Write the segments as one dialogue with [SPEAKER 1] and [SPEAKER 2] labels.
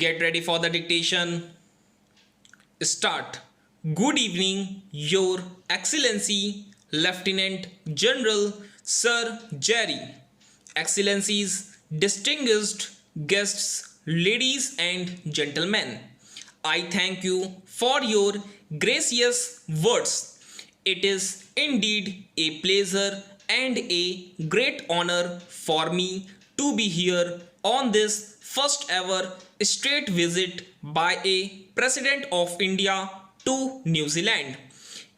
[SPEAKER 1] Get ready for the dictation. Start. Good evening, Your Excellency, Lieutenant General Sir Jerry. Excellencies, distinguished guests, ladies and gentlemen, I thank you for your gracious words. It is indeed a pleasure and a great honor for me to be here on this first ever state visit by a President of India to New Zealand.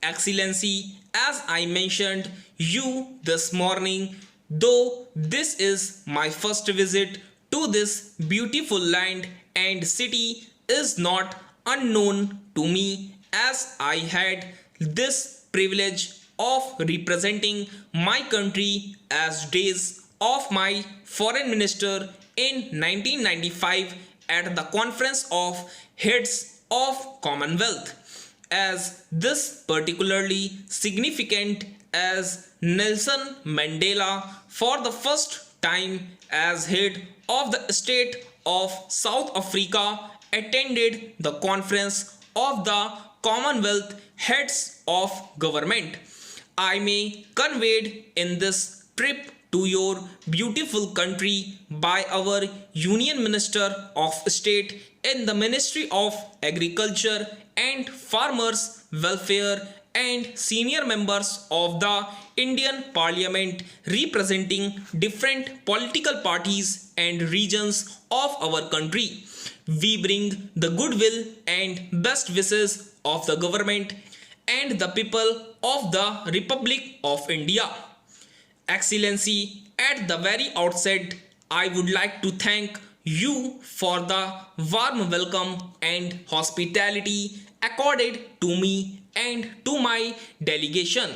[SPEAKER 1] Excellency, as I mentioned you this morning, though this is my first visit to this beautiful land and city is not unknown to me, as I had this privilege of representing my country as days of my foreign minister in 1995 at the Conference of Heads of Commonwealth, as this particularly significant as Nelson Mandela for the first time as head of the state of South Africa attended the conference of the Commonwealth Heads of Government. I may conveyed in this trip to your beautiful country by our Union Minister of State in the Ministry of Agriculture and Farmers Welfare and senior members of the Indian Parliament representing different political parties and regions of our country. We bring the goodwill and best wishes of the government and the people of the Republic of India. Excellency, at the very outset, I would like to thank you for the warm welcome and hospitality accorded to me and to my delegation.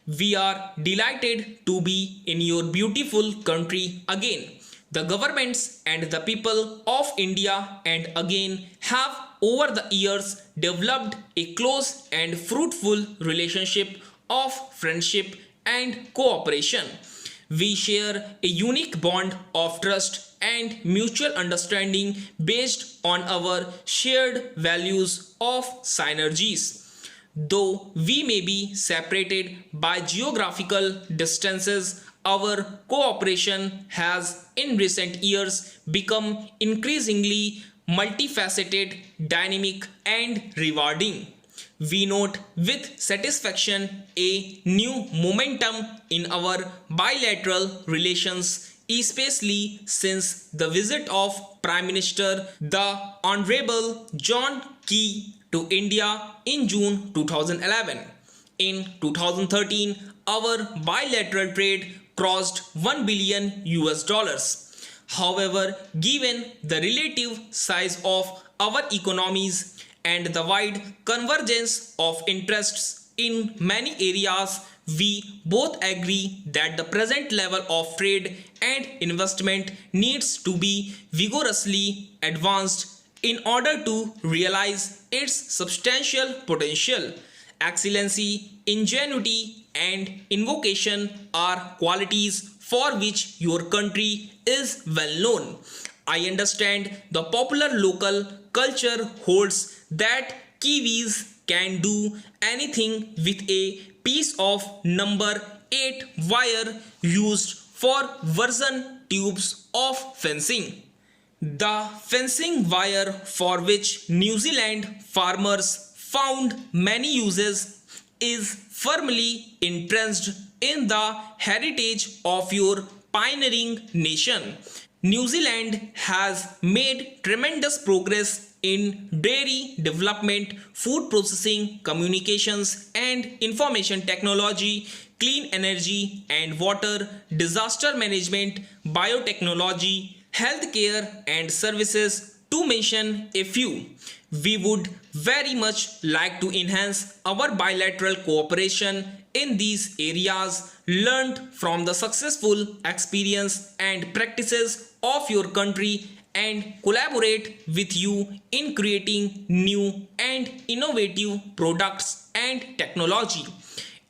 [SPEAKER 1] We are delighted to be in your beautiful country again. The governments and the people of India and again have over the years developed a close and fruitful relationship of friendship and cooperation. We share a unique bond of trust and mutual understanding based on our shared values of synergies. Though we may be separated by geographical distances, our cooperation has in recent years become increasingly multifaceted, dynamic, and rewarding. We note with satisfaction a new momentum in our bilateral relations, especially since the visit of Prime Minister the Honorable John Key to India in June 2011. In 2013, our bilateral trade crossed 1 billion US dollars. However, given the relative size of our economies and the wide convergence of interests in many areas, we both agree that the present level of trade and investment needs to be vigorously advanced in order to realize its substantial potential. Excellency, ingenuity, and invocation are qualities for which your country is well known. I understand the popular local culture holds that Kiwis can do anything with a piece of number 8 wire used for version tubes of fencing. The fencing wire, for which New Zealand farmers found many uses, is firmly entrenched in the heritage of your pioneering nation. New Zealand has made tremendous progress in dairy development, food processing, communications and information technology, clean energy and water, disaster management, biotechnology, healthcare and services, to mention a few. We would very much like to enhance our bilateral cooperation in these areas, learned from the successful experience and practices of your country, and collaborate with you in creating new and innovative products and technology.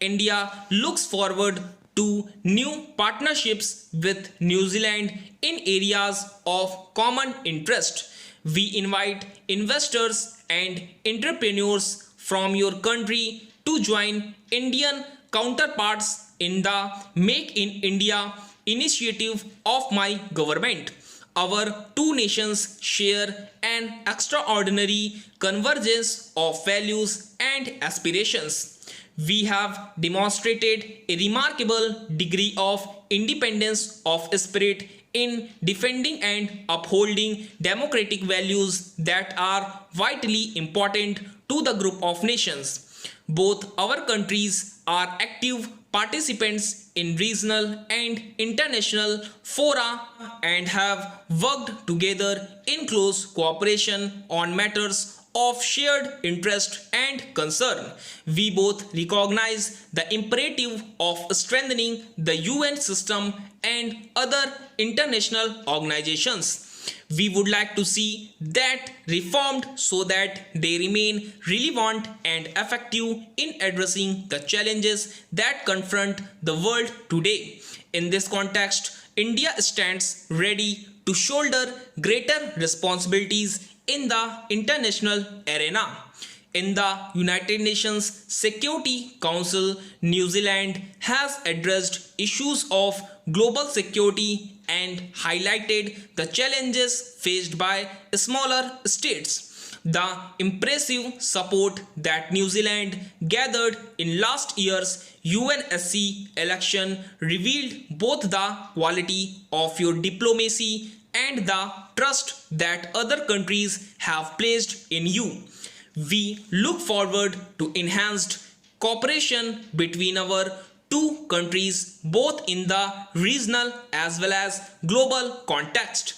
[SPEAKER 1] India looks forward to new partnerships with New Zealand in areas of common interest. We invite investors and entrepreneurs from your country to join Indian counterparts in the Make in India initiative of my government. Our two nations share an extraordinary convergence of values and aspirations. We have demonstrated a remarkable degree of independence of spirit in defending and upholding democratic values that are vitally important to the group of nations. Both our countries are active participants in regional and international fora and have worked together in close cooperation on matters of shared interest and concern. We both recognize the imperative of strengthening the UN system and other international organizations. We would like to see that reformed so that they remain relevant and effective in addressing the challenges that confront the world today. In this context, India stands ready to shoulder greater responsibilities in the international arena. In the United Nations Security Council, New Zealand has addressed issues of global security and highlighted the challenges faced by smaller states. The impressive support that New Zealand gathered in last year's UNSC election revealed both the quality of your diplomacy and the trust that other countries have placed in you. We look forward to enhanced cooperation between our two countries both in the regional as well as global context.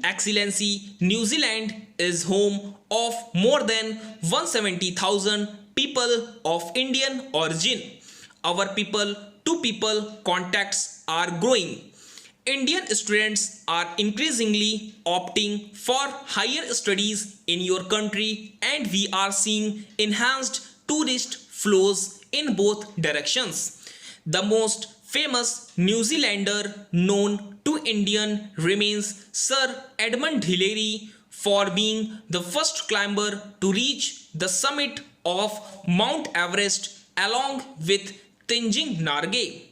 [SPEAKER 1] Excellency, New Zealand is home of more than 170,000 people of Indian origin. Our people to people contacts are growing. Indian students are increasingly opting for higher studies in your country, and we are seeing enhanced tourist flows in both directions. The most famous New Zealander known to Indian remains Sir Edmund Hillary for being the first climber to reach the summit of Mount Everest along with Tenzing Norgay.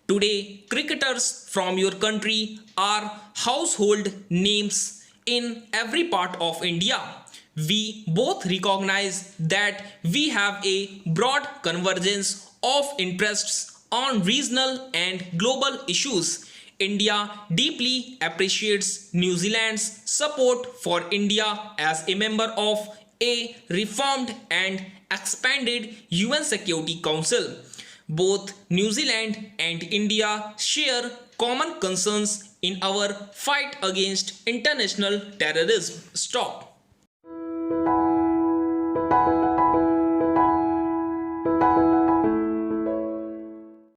[SPEAKER 1] Today, cricketers from your country are household names in every part of India. We both recognize that we have a broad convergence of interests on regional and global issues. India deeply appreciates New Zealand's support for India as a member of a reformed and expanded UN Security Council. Both New Zealand and India share common concerns in our fight against international terrorism. Stop.